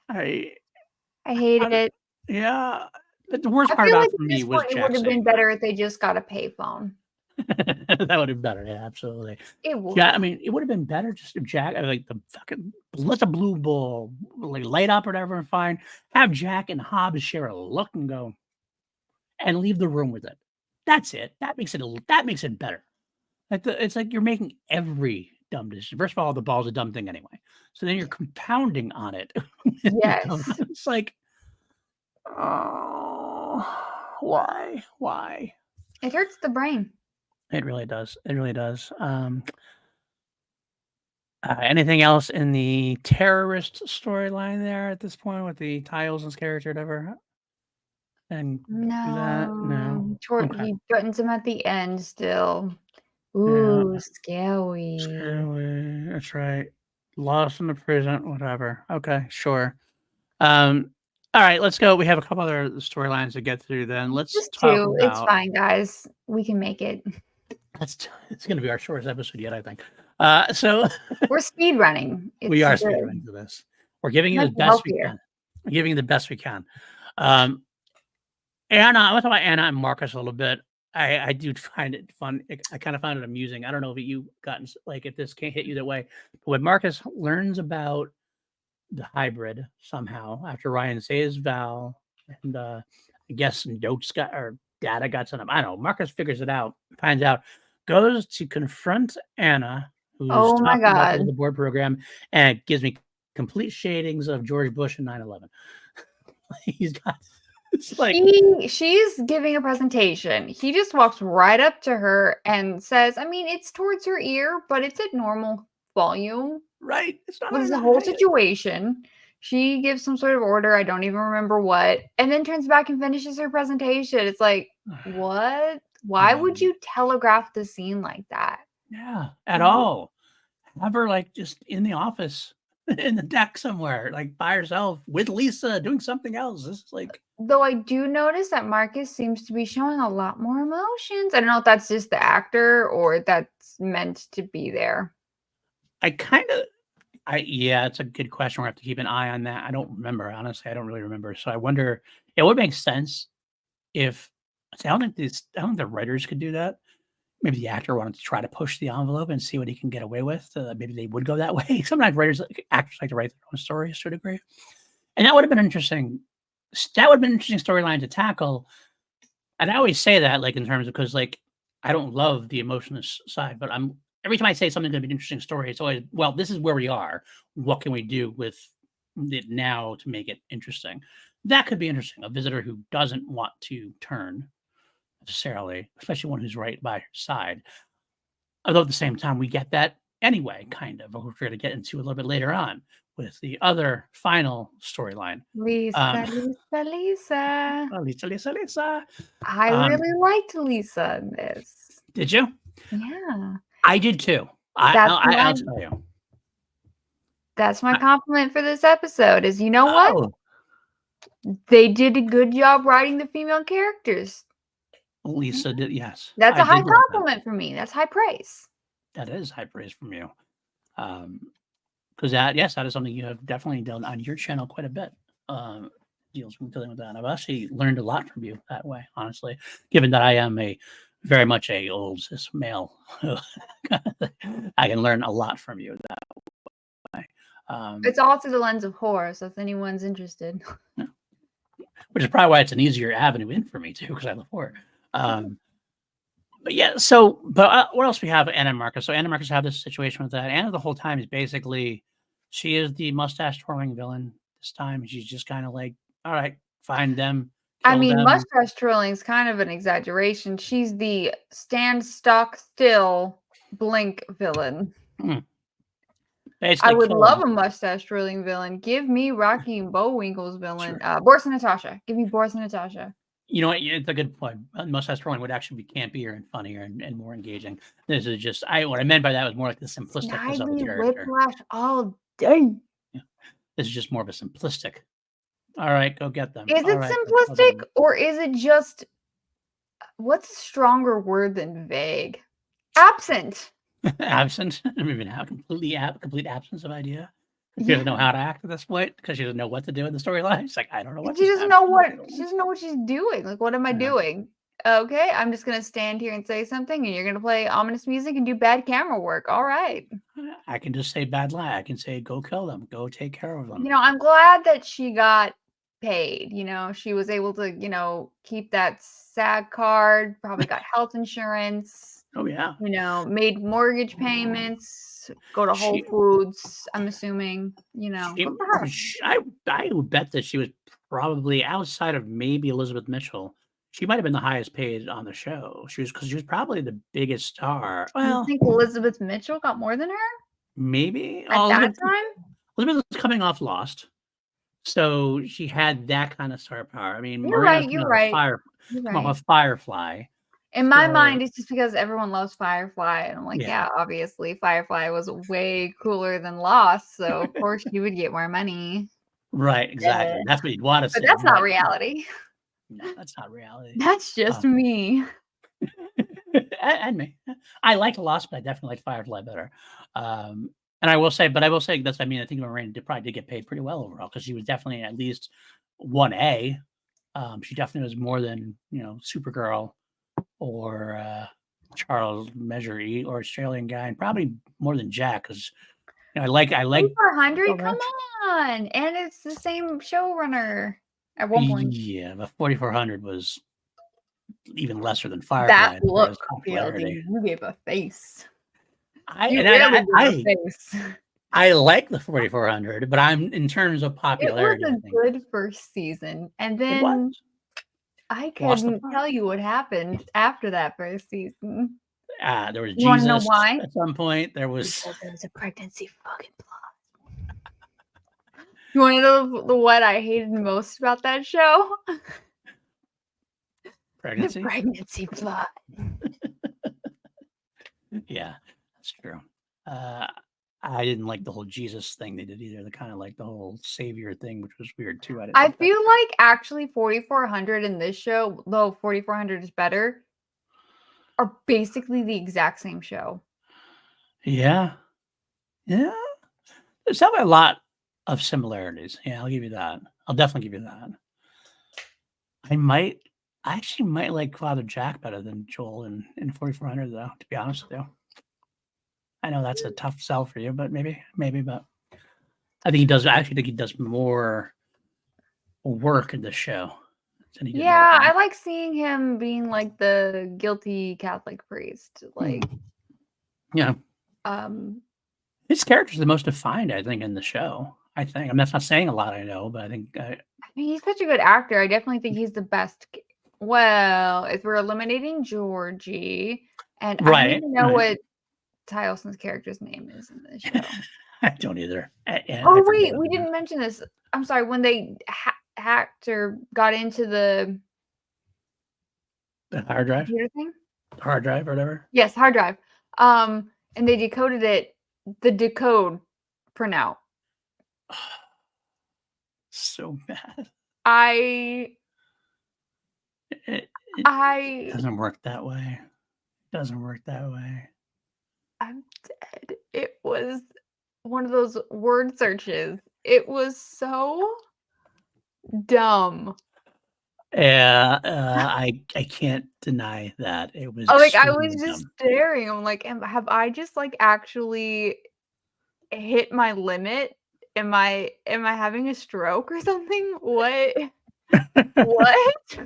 I, I hated I it. yeah. But the worst I part feel about like it for at me this was point it would Jack have been saying that. better if they just got a payphone. That would have been better. Yeah, absolutely. It would. Yeah, I mean, it would have been better just if Jack, like the fucking, let the blue ball like light up or whatever, and fine. Have Jack and Hobbs share a look and go, and leave the room with it. That's it. That makes it better. It's like you're making every dumb decision. First of all, the ball's a dumb thing anyway. So then you're compounding on it. Yes. It's like, oh, why? Why? It hurts the brain. It really does. It really does. Anything else in the terrorist storyline there at this point with the Tiles and character, whatever? And that no. No. Okay. He threatens him at the end still. Yeah. Ooh, scary. Scary. That's right. Lost in the prison, whatever. Okay, sure. All right, let's go. We have a couple other storylines to get through then. Let's Just talk 2. It's about fine, guys. We can make it. it's gonna be our shortest episode yet, I think. So We're speed running. we It's are good. speedrunning through this. We're giving you the Mental best health we here. can. We're giving you the best we can. Anna, I want to talk about Anna and Marcus a little bit. I do find it fun. I kind of find it amusing. I don't know if you gotten like if this can't hit you that way, but when Marcus learns about the hybrid somehow after Ryan says Val and I guess notes got or data got sent up. I don't know. Marcus figures it out, finds out, goes to confront Anna, who's Oh my talking about god. the board program, and it gives me complete shadings of George Bush and 9/11. He's got it's like She's giving a presentation. He just walks right up to her and says, I mean, it's towards her ear, but it's at normal volume. right. It's not Was hard the to whole hide. situation. She gives some sort of order, I don't even remember what, and then turns back and finishes her presentation. It's like, what? Why would you telegraph the scene like that? Yeah, at all. Have her like just in the office in the deck somewhere, like by herself with Lisa doing something else. This is like Though I do notice that Marcus seems to be showing a lot more emotions. I don't know if that's just the actor or that's meant to be there. I kind of yeah, it's a good question. We have to keep an eye on that. I don't remember, honestly. I don't really remember. So I wonder it would make sense if I don't think the writers could do that. Maybe the actor wanted to try to push the envelope and see what he can get away with. Maybe they would go that way. Sometimes actors like to write their own stories to a degree, and that would have been interesting. That would have been an interesting storyline to tackle. And I always say that, like in terms of because like I don't love the emotionless side, but I'm every time I say something's gonna be an interesting story, it's always well, this is where we are. What can we do with it now to make it interesting? That could be interesting. A visitor who doesn't want to turn necessarily, especially one who's right by her side. Although at the same time, we get that anyway, kind of. We're going to get into a little bit later on with the other final storyline. Lisa, Lisa, Lisa. Lisa. I really liked Lisa in this. Did you? Yeah. I did too. That's I'll my tell you. that's my I- compliment for this episode is you know what? oh, They did a good job writing the female characters. Lisa did. Yes, That's I a high did like that. compliment for me. That's high praise. That is high praise from you. Because that is something you have definitely done on your channel quite a bit. Dealing with that. I've actually learned a lot from you that way, honestly, given that I am very much a old cis male. I can learn a lot from you that way. It's all through the lens of horror, so if anyone's interested. Which is probably why it's an easier avenue in for me too, because I love horror. But yeah, what else we have? Anna and Marcus. So Anna and Marcus have this situation with that. Anna the whole time is basically, she is the mustache twirling villain this time. She's just kind of like, all right, find them. I mean, them. mustache twirling is kind of an exaggeration. She's the stand stock still blink villain. I would love a mustache twirling villain. Give me Rocky and Bullwinkle's villain. Sure. Boris and Natasha. Give me Boris and Natasha. You know what? It's a good point. Mustache twirling would actually be campier and funnier and more engaging. This is just what I meant by that was more like the simplistic of the character. Whiplash all day. This is just more of a simplistic. All right, go get them. Is All it right, go get simplistic or is it just what's a stronger word than vague? Absent. them. Absent. I mean, how complete absence of idea. She Yeah. doesn't know how to act at this point because she doesn't know what to do in the storyline. She's like, I don't know what She just doesn't happened. know what she's doing. Like, what am I Yeah. doing? Okay, I'm just gonna stand here and say something, and you're gonna play ominous music and do bad camera work. All right. I can just say bad lie. I can say, go kill them. Go take care of them. I'm glad that she got paid. She was able to, keep that SAG card, probably got health insurance, Oh, yeah. made mortgage payments, go to Whole She, Foods, I'm assuming, she, good for her. I would bet that she was probably outside of maybe Elizabeth Mitchell. She might have been the highest paid on the show. Because she was probably the biggest star. You Well, think Elizabeth Mitchell got more than her maybe. at Oh, that time? Elizabeth was coming off Lost, so she had that kind of star power. I mean, You're Marina's right, you're right, you're come right. off of Firefly. In my So mind, it's just because everyone loves Firefly, and I'm like, yeah, yeah, obviously Firefly was way cooler than Lost, so of course she would get more money. right, Yeah. exactly. That's what you'd want to But say, that's not but reality. no, that's not reality. That's just Um, me. and me. I liked Lost, but I definitely liked Firefly better. And I will say that's, I mean, I think Marina probably did get paid pretty well overall because she was definitely at least 1A. She definitely was more than, Supergirl or Charles Measure or Australian guy, and probably more than Jack because I like 4400, come Overwatch. on, and it's the same showrunner at one point. Yeah, but 4400 was even lesser than That Firefly as far as look, popularity. PLD, you gave a face. I You and really I, gave a I face. I like the 4400, but I'm in terms of It was popularity, I a think good first season, and it was. then I Lost the couldn't plot. tell you what happened after that first season. There was You wanna know Jesus why? at some point. There was Because there was a pregnancy fucking plot. You wanna know what I hated most about that show? The pregnancy. pregnancy plot. Yeah, that's true. Uh, I didn't like the whole Jesus thing they did either. They kind of like the whole savior thing, which was weird too. I didn't I like that. feel like actually 4400 in this show, though 4400 is better, are basically the exact same show. Yeah, yeah. There's definitely a lot of similarities. Yeah, I'll give you that. I'll definitely give you that. I actually might like Father Jack better than Joel in 4400 though, to be honest with you. I know that's a tough sell for you, but maybe, but I actually think he does more work in the show than he did in Yeah, I everything. like seeing him being like the guilty Catholic priest. Like, Yeah. um, His character's the most defined, I think, in the show. I think. I mean, that's not saying a lot, I know, but I think I mean, he's such a good actor. I definitely think he's the best. Well, if we're eliminating Georgie, and I don't right, even know right. what Tylson's character's name is in this show. I don't either. I Oh forget wait, what we it is. didn't mention this. I'm sorry. When they hacked or got into the The hard drive? computer thing, Hard drive or whatever? yes, hard drive. And they decoded it. The decode printout. So bad. I It I doesn't work that way. It doesn't work that way. I'm dead. It was one of those word searches. It was so dumb. Yeah, I can't deny that. It was Like, I was extremely just dumb. staring. I'm like, have I just, like, actually hit my limit? Am I having a stroke or something? What? What?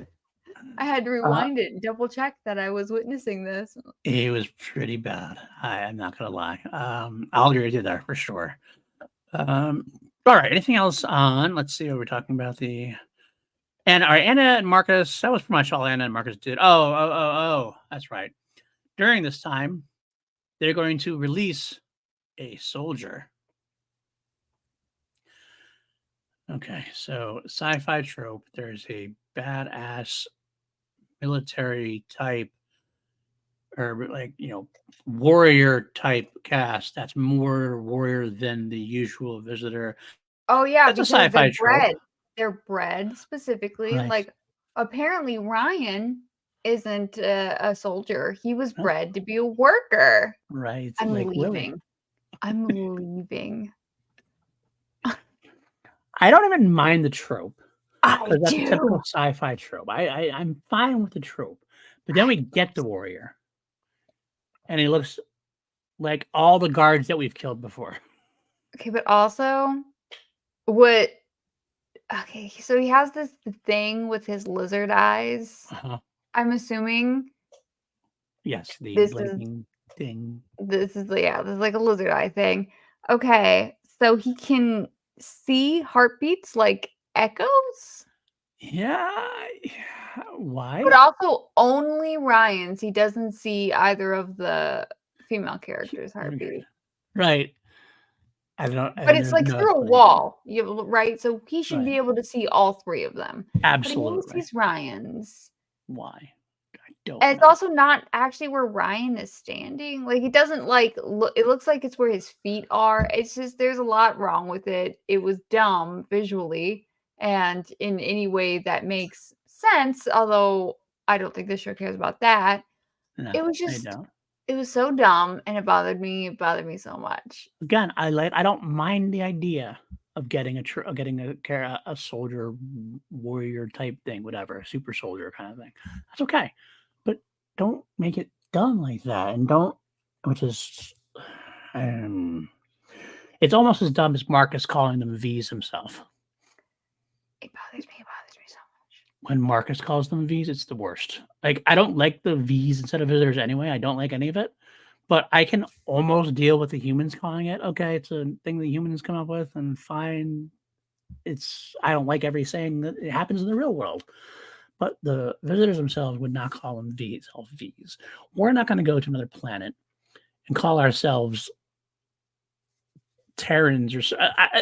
I had to Uh, rewind it and double check that I was witnessing this. it was pretty bad. I'm not gonna lie. I'll agree with you there for sure. All right. Anything else on? Let's see what we're talking about. And our Anna and Marcus. That was pretty much all Anna and Marcus did. Oh. That's right. During this time, they're going to release a soldier. Okay, so sci-fi trope. There's a badass military type or like, warrior type cast that's more warrior than the usual visitor. Oh, yeah, That's a because sci-fi trope. They're bred specifically, Right. like, apparently Ryan isn't a soldier, he was Oh, bred to be a worker. right. I'm Like Willie. leaving. I'm leaving. I don't even mind the trope I because that's a typical do. sci-fi trope. I'm fine with the trope. But then we get the warrior and he looks like all the guards that we've killed before. Okay, but also, what okay, so he has this thing with his lizard eyes. Uh-huh. I'm assuming Yes, the this is blinking thing. yeah, this is like a lizard eye thing. Okay, so he can see heartbeats like echoes, Yeah. but Why? also only Ryan's. He doesn't see either of the female characters' heartbeat. Right. I don't But and it's there's like no through a explanation. wall, right? So he should Right. be able to see all 3 of them, but he only Absolutely. sees Ryan's. Why? I don't And it's know. also not actually where Ryan is standing. Like, it doesn't, like, look it looks like it's where his feet are. It's just there's a lot wrong with it. It was dumb visually and in any way that makes sense, although I don't think the show cares about that. No, It was I just don't. it was so dumb, and it bothered me so much. Again, I don't mind the idea of getting a soldier warrior type thing, whatever, super soldier kind of thing. That's okay. But don't make it dumb like that and don't which is um it's almost as dumb as Marcus calling them V's himself. It bothers me so much. When Marcus calls them V's, it's the worst. Like I don't like the V's instead of visitors anyway. I don't like any of it. But I can almost deal with the humans calling it. Okay, it's a thing the humans come up with, and fine. I don't like every saying that it happens in the real world. But the visitors themselves would not call them V's, all V's. We're not going to go to another planet and call ourselves Terrans or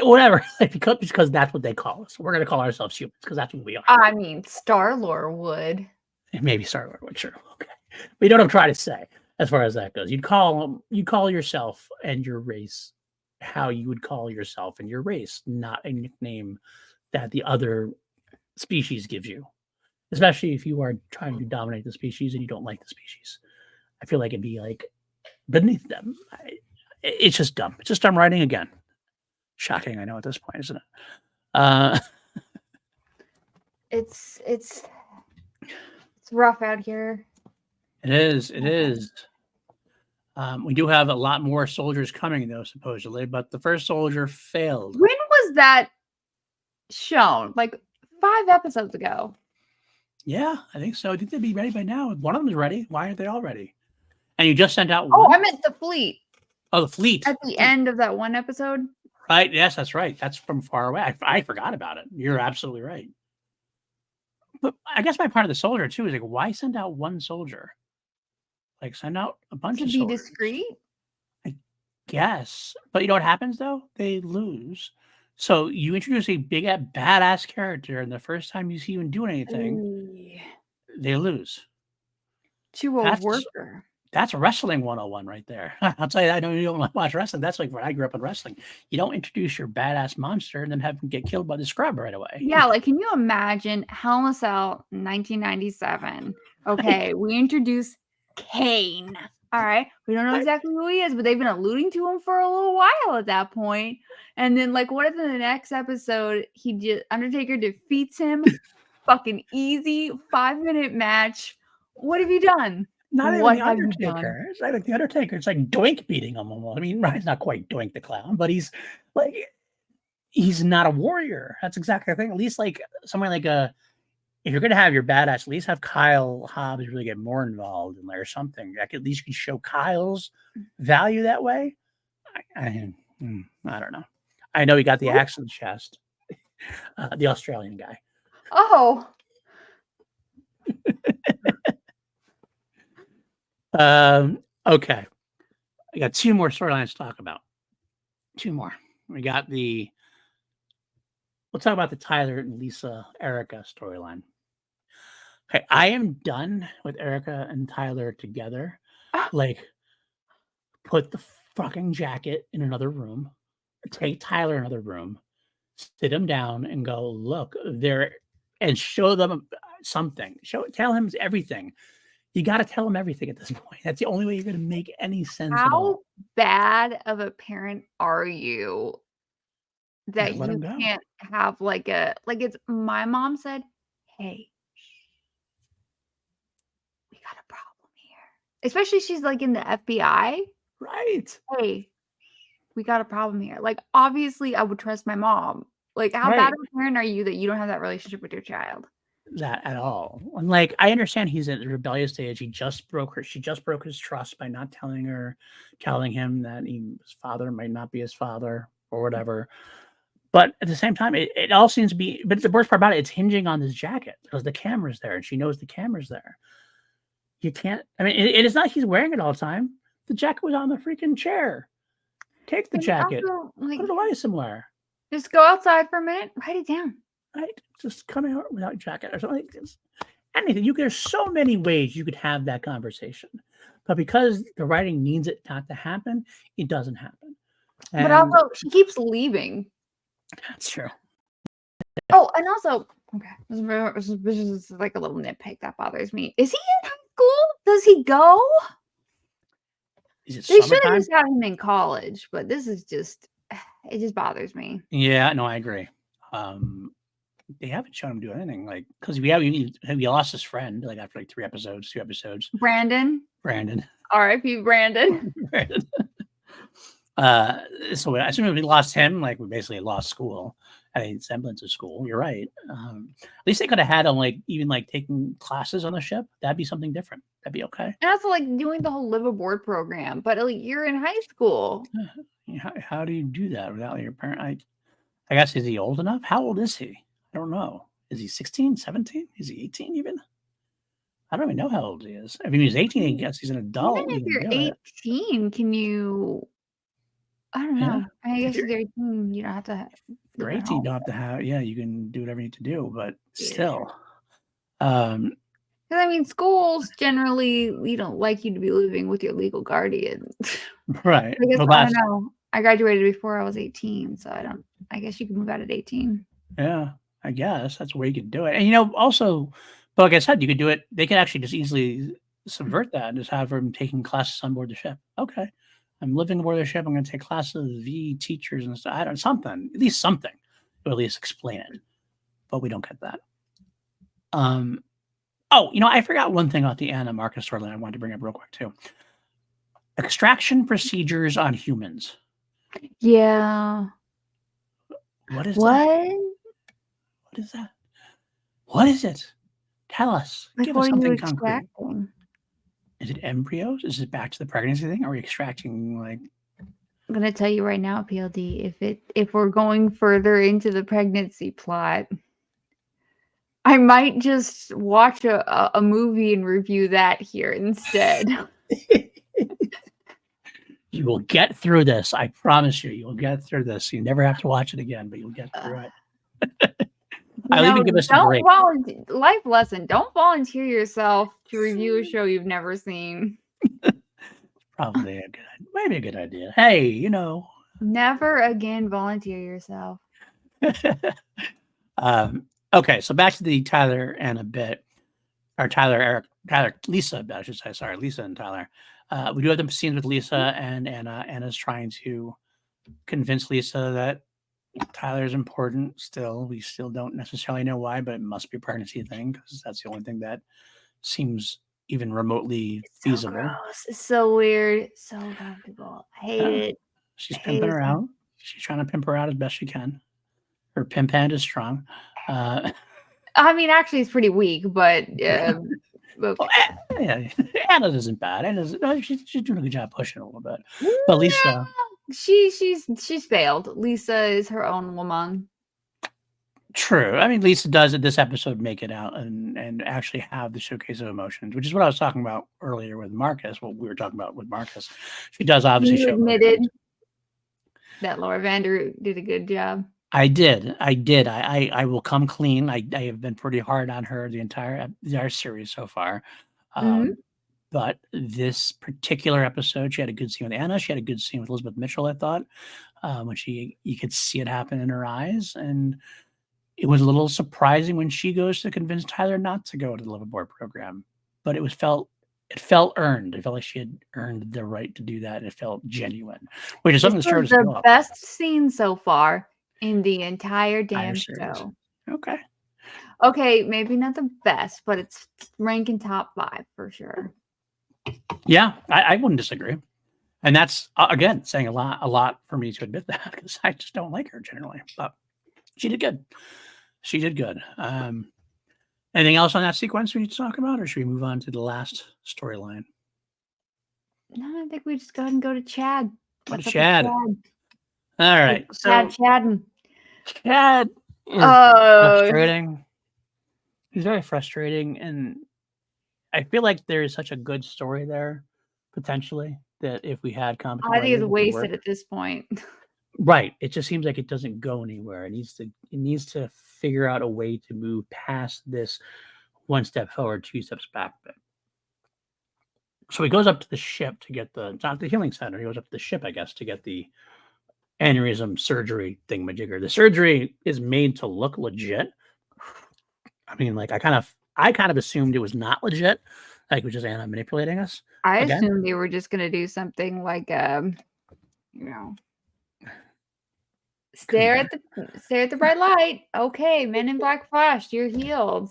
whatever, because that's what they call us. We're going to call ourselves humans because that's what we are. I mean, Star-Lord would. And maybe Star Wars, sure, okay. But you know what I'm trying to say as far as that goes. You call yourself and your race how you would call yourself and your race, not a nickname that the other species gives you. Especially if you are trying to dominate the species and you don't like the species. I feel like it'd be like beneath them. It's just dumb. It's just dumb writing again. Shocking, I know at this point, isn't it? It's rough out here. It is. It is. We do have a lot more soldiers coming, though, supposedly, but the first soldier failed. When was that shown? Like 5 episodes ago. Yeah, I think so. I think they'd be ready by now. One of them is ready. Why aren't they all ready? And you just sent out Oh, one? I meant the fleet. Oh, the fleet. At the end of that one episode. Right. Yes, that's right. That's from far away. I forgot about it. You're absolutely right. But I guess my part of the soldier, too, is like, why send out one soldier? Like, send out a bunch To of be soldiers. discreet? I guess. But you know what happens, though? They lose. So you introduce a big, badass character, and the first time you see him doing anything, they lose. To a That's worker. That's wrestling 101 right there. I'll tell you, I know you don't watch wrestling. That's like when I grew up in wrestling. You don't introduce your badass monster and then have him get killed by the scrub right away. Yeah, like, can you imagine Hell in a Cell 1997? Okay, we introduce Kane. All right, we don't know exactly who he is, but they've been alluding to him for a little while at that point. And then, like, what if in the next episode Undertaker defeats him? Fucking easy 5-minute match. What have you done? Not even What the have you done? Undertaker. It's like the Undertaker. It's like Doink beating him almost. I mean, Ryan's not quite Doink the Clown, but he's like, he's not a warrior. That's exactly the thing. At least like somewhere like if you're gonna have your badass, at least have Kyle Hobbs really get more involved in there or something. Like at least you can show Kyle's value that way. I don't know. I know he got the axe in the chest. The Australian guy. Oh. Okay. I got 2 more storylines to talk about. 2 more. We'll talk about the Tyler and Lisa Erica storyline. Okay, I am done with Erica and Tyler together. Like, put the fucking jacket in another room, take Tyler in another room, sit him down and go, look, there, and show them something. Tell him everything. You got to tell him everything at this point. That's the only way you're going to make any sense at How all. bad of a parent are you that Let him you go. can't have like it's my mom said, "Hey, we got a problem here." Especially she's like in the FBI. Right. Hey, we got a problem here. Like obviously I would trust my mom. Like how bad Right. of a parent are you that you don't have that relationship with your child? That at all. And like, I understand he's at the rebellious stage. She just broke his trust by not telling him that his father might not be his father or whatever. But at the same time, it all seems to be, but the worst part about it, it's hinging on this jacket because the camera's there and she knows the camera's there. You can't, I mean, it is not he's wearing it all the time. The jacket was on the freaking chair. Take the And jacket, also, like, put it away somewhere. just go outside for a minute, write it down. Right? Just come out without jacket or something. Just anything. There's so many ways you could have that conversation. But because the writing needs it not to happen, it doesn't happen. But And also, she keeps leaving. that's true. Oh, and also, okay, this is like a little nitpick that bothers me. Is he in high school? Does he go? Is it They should have summertime? just had him in college, but this is just, it just bothers me. Yeah, no, I agree. They haven't shown him do anything like because we lost his friend like after like 2 episodes. Brandon. R.I.P. Brandon. Brandon. So as soon as we lost him, like we basically lost school, a semblance of school. You're right. At least they could have had him like even like taking classes on the ship. That'd be something different. That'd be okay. And also like doing the whole live aboard program, but like you're in high school. How do you do that without your parent? I guess is he old enough? How old is he? I don't know. Is he 16, 17? Is he 18 even? I don't even know how old he is. If he was 18, I guess he's an adult. Even if you're 18, can you? I don't know. Yeah. I guess if you're 18, you don't have to. You're 18, you don't have to have. Yeah, you can do whatever you need to do, but Yeah. still. Because I mean, schools generally you don't like you to be living with your legal guardian. Right. I guess Well, I don't know. I graduated before I was 18, so I don't. I guess you can move out at 18. yeah, I guess that's where you could do it. And also, but like I said, you could do it. They could actually just easily subvert that and just have them taking classes on board the ship. Okay, I'm living aboard the ship. I'm going to take classes, teachers and stuff. I don't something, at least something, to at least explain it. But we don't get that. Oh, I forgot one thing about the Anna Marcus storyline I wanted to bring up real quick too. Extraction procedures on humans. Yeah. What is that? What is that? What is it? Tell us. Like, Give what us are you something concrete. extracting? Is it embryos? Is it back to the pregnancy thing? Are we extracting like? I'm gonna tell you right now, PLD. If we're going further into the pregnancy plot, I might just watch a movie and review that here instead. You will get through this. I promise you. You'll get through this. You never have to watch it again, but you'll get through it. I'll even give us a break. Life lesson. Don't volunteer yourself to review a show you've never seen. Probably maybe a good idea. Hey, Never again volunteer yourself. Okay, so back to the Tyler and a bit, or Lisa a bit, I should say. Sorry, Lisa and Tyler. We do have the scenes with Lisa and Anna. Anna's trying to convince Lisa that Tyler is important still. We still don't necessarily know why, but it must be a pregnancy thing because that's the only thing that seems even remotely feasible. Gross. It's so weird. So uncomfortable. I hate it. She's pimping her out. She's trying to pimp her out as best she can. Her pimp hand is strong. I mean, actually, it's pretty weak, but okay. Well, yeah, Anna isn't bad. She's doing a good job pushing a little bit. But Lisa, she's failed. Lisa is her own woman. True. I mean, Lisa does at this episode make it out and actually have the showcase of emotions, which is what I was talking about earlier with Marcus. What we were talking about with Marcus. She does obviously show admitted that Laura Vander did a good job. I did. I will come clean. I have been pretty hard on her the entire series so far. But this particular episode, she had a good scene with Anna. She had a good scene with Elizabeth Mitchell, I thought, when you could see it happen in her eyes. And it was a little surprising when she goes to convince Tyler not to go to the liveaboard program. But it felt earned. It felt like she had earned the right to do that. And it felt genuine, which is something This the show was doesn't the go up. best scene so far in the entire Entire damn series. show. Okay. Okay, maybe not the best, but it's ranking top 5 for sure. Yeah, I wouldn't disagree. And that's, again, saying a lot for me to admit that, because I just don't like her generally. But she did good. She did good. Anything else on that sequence we need to talk about, or should we move on to the last storyline? No, I think we just go ahead and go to Chad. Go to What's up with Chad. Chad? All right. So Chad. Chad is Oh, frustrating. He's very frustrating, and I feel like there is such a good story there, potentially, that if we had competent I think writers, it's it could wasted work. at this point. Right. It just seems like it doesn't go anywhere. It needs to figure out a way to move past this one step forward, two steps back bit. So he goes up to the ship to get not the healing center. He goes up to the ship, I guess, to get the aneurysm surgery thingamajigger. The surgery is made to look legit. I mean, like I kind of assumed it was not legit, like it was just Anna manipulating us. I Again? assumed they were just gonna do something like you know, stare at the bright light. Okay, Men in Black flashed. You're healed.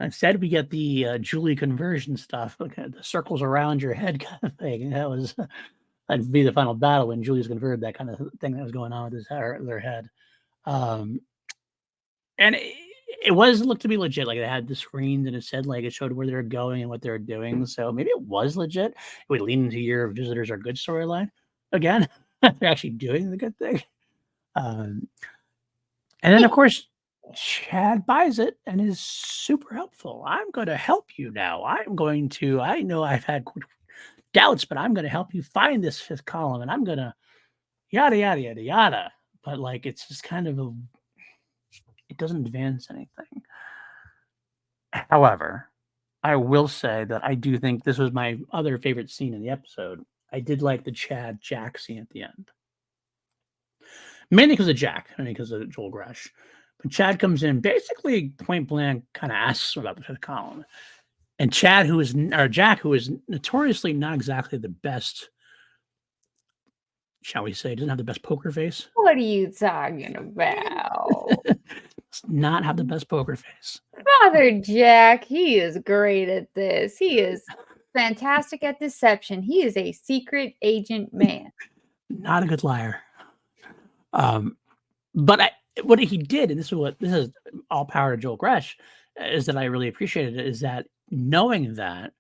Instead, we get the Julie conversion stuff, okay, the circles around your head kind of thing. That'd be the final battle when Julie's converted, that kind of thing that was going on with their head. And it looked to be legit. Like, they had the screens and it said, like, it showed where they were going and what they were doing. So maybe it was legit. It would lean into your visitors are good storyline again. They're actually doing the good thing. And then, of course, Chad buys it and is super helpful. I'm going to help you now. I know I've had doubts, but I'm going to help you find this fifth column, and I'm going to yada, yada, yada, yada. But like, it's just kind of it doesn't advance anything. However, I will say that I do think this was my other favorite scene in the episode. I did like the Chad Jack scene at the end. Mainly because of Jack, I mean, because of Joel Gresh. But Chad comes in, basically point blank, kind of asks about the fifth column. And Jack, who is notoriously not exactly the best, shall we say, doesn't have the best poker face. What are you talking about? Does not have the best poker face. Father Jack, he is great at this. He is fantastic at deception. He is a secret agent man. Not a good liar. But what he did, and this is all power to Joel Gresh, is that I really appreciated it, is that knowing that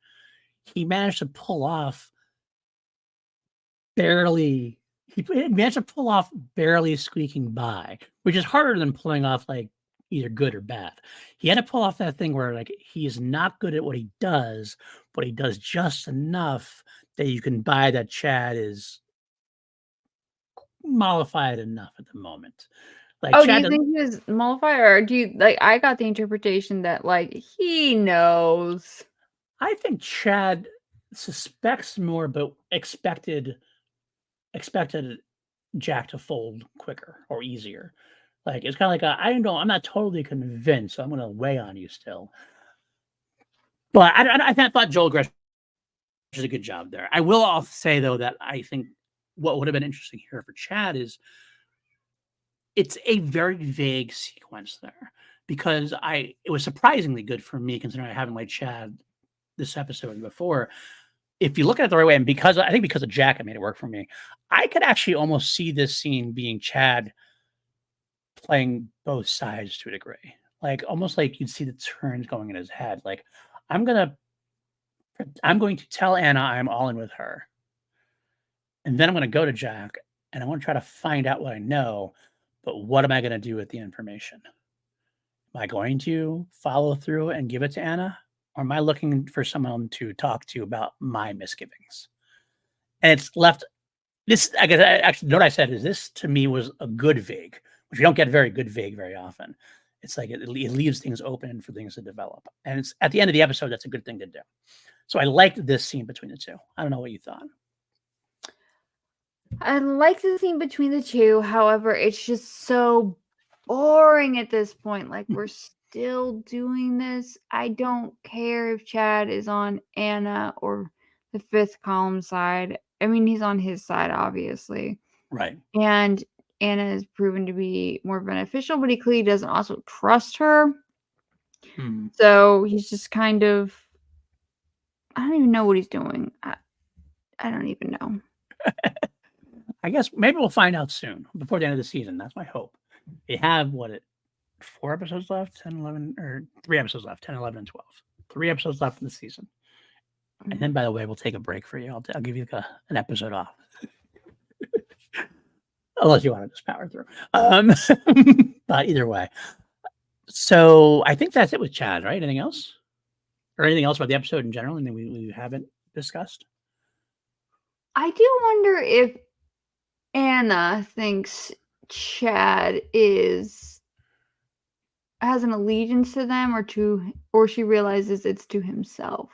he managed to pull off barely squeaking by, which is harder than pulling off like either good or bad. He had to pull off that thing where like he is not good at what he does, but he does just enough that you can buy that Chad is mollified enough at the moment. Like, Oh, do Chad you think he was mollified, or do you like? I got the interpretation that like he knows. I think Chad suspects more, but expected Jack to fold quicker or easier. Like, it's kind of like I'm not totally convinced, so I'm going to weigh on you still. But I thought Joel Gresh did a good job there. I will also say though that I think what would have been interesting here for Chad is it's a very vague sequence there, because it was surprisingly good for me considering I haven't liked Chad this episode before. If you look at it the right way, and because of Jack, it made it work for me. I could actually almost see this scene being Chad playing both sides to a degree, like almost like you'd see the turns going in his head. Like, I'm going to tell Anna I'm all in with her, and then I'm going to go to Jack and I want to try to find out what I know. But what am I going to do with the information? Am I going to follow through and give it to Anna? Or am I looking for someone to talk to about my misgivings? And it's left this, I guess, actually, what I said is this to me was a good vague, which we don't get very good vague very often. It's like it leaves things open for things to develop. And it's at the end of the episode, that's a good thing to do. So I liked this scene between the two. I don't know what you thought. I like the scene between the two. However, it's just so boring at this point. Like, we're still doing this. I don't care if Chad is on Anna or the fifth column side. I mean, he's on his side, obviously. Right. And Anna is proven to be more beneficial, but he clearly doesn't also trust her. So he's just kind of, I don't even know what he's doing. I don't even know. I guess maybe we'll find out soon, before the end of the season. That's my hope. They have, 4 episodes left? 10, 11, or 3 episodes left, 10, 11, and 12. 3 episodes left in the season. And then, by the way, we'll take a break for you. I'll give you an episode off. Unless you want to just power through. But either way. So I think that's it with Chad, right? Anything else? Or anything else about the episode in general? Anything we haven't discussed? I do wonder if Anna thinks Chad has an allegiance to them, or she realizes it's to himself.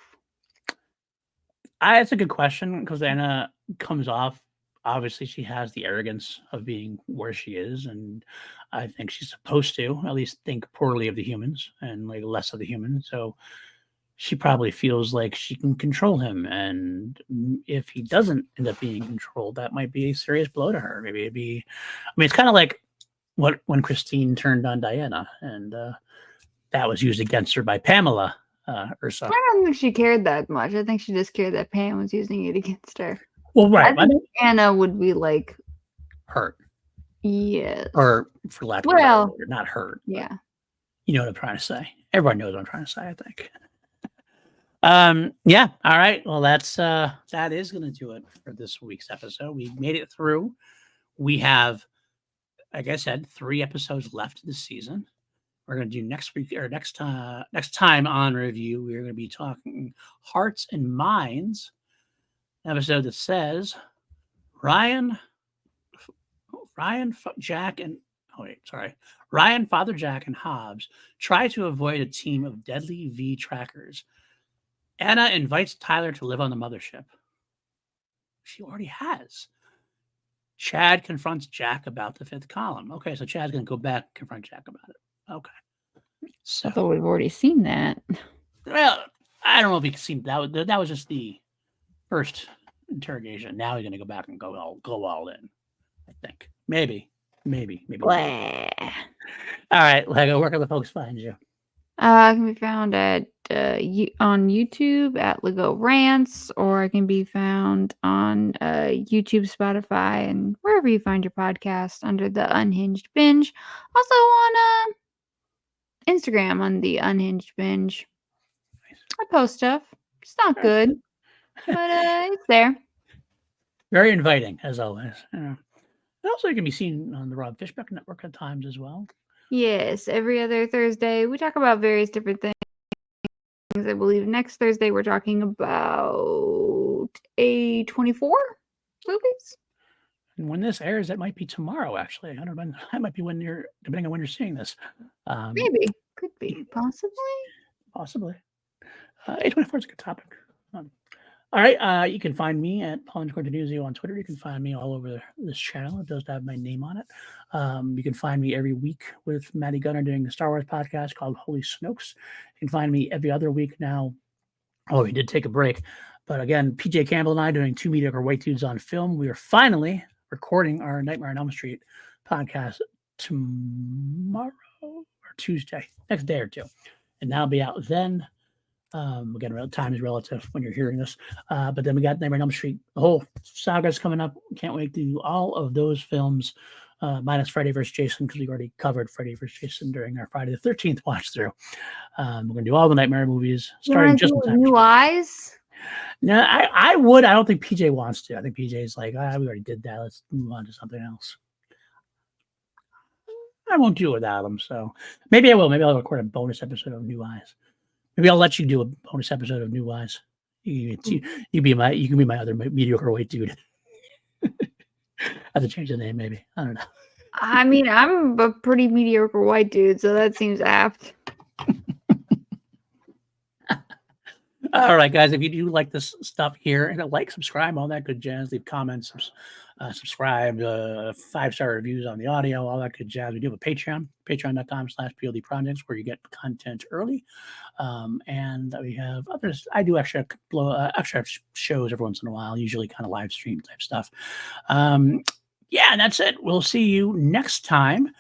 That's a good question, because Anna comes off, obviously she has the arrogance of being where she is, and I think she's supposed to at least think poorly of the humans and like less of the humans. So she probably feels like she can control him, and if he doesn't end up being controlled, that might be a serious blow to her. Maybe it'd be, I mean, it's kind of like when Christine turned on Diana, and that was used against her by Pamela or so. I don't think she cared that much. I think she just cared that Pam was using it against her. Well, right. I think Anna would be like hurt. Yes. Or for lack of a better word, not hurt. Yeah. You know what I'm trying to say. Everyone knows what I'm trying to say, I think. Yeah. All right. Well, that is going to do it for this week's episode. We made it through. We have, like I said, 3 episodes left this season. We're going to do next week, or next time on review, we're going to be talking Hearts and Minds, episode that says Ryan, Father Jack, and Hobbs try to avoid a team of deadly V trackers. Anna invites Tyler to live on the mothership. She already has. Chad confronts Jack about the 5th column. Okay, so Chad's going to go back and confront Jack about it. Okay. So, I thought we've already seen that. Well, I don't know if you can see that. That was just the first interrogation. Now he's going to go back and go all in. I think maybe. All right, Lego. Where can the folks find you? I can be found on YouTube at Lego Rants, or I can be found on YouTube, Spotify, and wherever you find your podcast under the Unhinged Binge. Also on Instagram on the Unhinged Binge. I post stuff. It's not good, but it's there. Very inviting, as always. And also, you can be seen on the Rob Fishbeck Network at times as well. Yes, every other Thursday we talk about various different things. I believe next Thursday we're talking about A24 movies. And when this airs, that might be tomorrow. Actually, I don't know. That might be depending on when you're seeing this. Maybe, could be, possibly. A24 is a good topic. All right, you can find me at Paul_Denuzio on Twitter. You can find me all over this channel. It does have my name on it. You can find me every week with Maddie Gunner doing a Star Wars podcast called Holy Snokes. You can find me every other week now. Oh, we did take a break. But again, PJ Campbell and I doing 2 Mediocre White Dudes on Film. We are finally recording our Nightmare on Elm Street podcast tomorrow or Tuesday, next day or two. And that'll be out then. Again, time is relative when you're hearing this. But then we got Nightmare on Elm Street. The whole saga's coming up. Can't wait to do all of those films, minus Friday vs. Jason, because we already covered Friday vs. Jason during our Friday the 13th watch through. We're going to do all the Nightmare movies, starting just in time. New Eyes? No, I would. I don't think PJ wants to. I think PJ's like, we already did that. Let's move on to something else. I won't do it without him. So maybe I will. Maybe I'll record a bonus episode of New Eyes. Maybe I'll let you do a bonus episode of New Eyes. You can be my other mediocre white dude. I have to change the name, maybe. I don't know. I mean, I'm a pretty mediocre white dude, so that seems apt. All right, guys. If you do like this stuff here, and like, subscribe, all that good jazz. Leave comments, subscribe, 5-star reviews on the audio, all that good jazz. We do have a Patreon, patreon.com/PLD Projects, where you get content early. And we have others. I do extra shows every once in a while, usually kind of live stream type stuff. Yeah, and that's it. We'll see you next time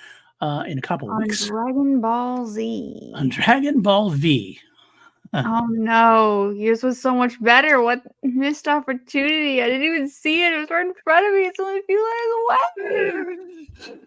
in a couple of On weeks Dragon Ball Z. on Dragon Ball V. Oh no, yours was so much better. What missed opportunity? I didn't even see it. It was right in front of me. It's only a few letters away.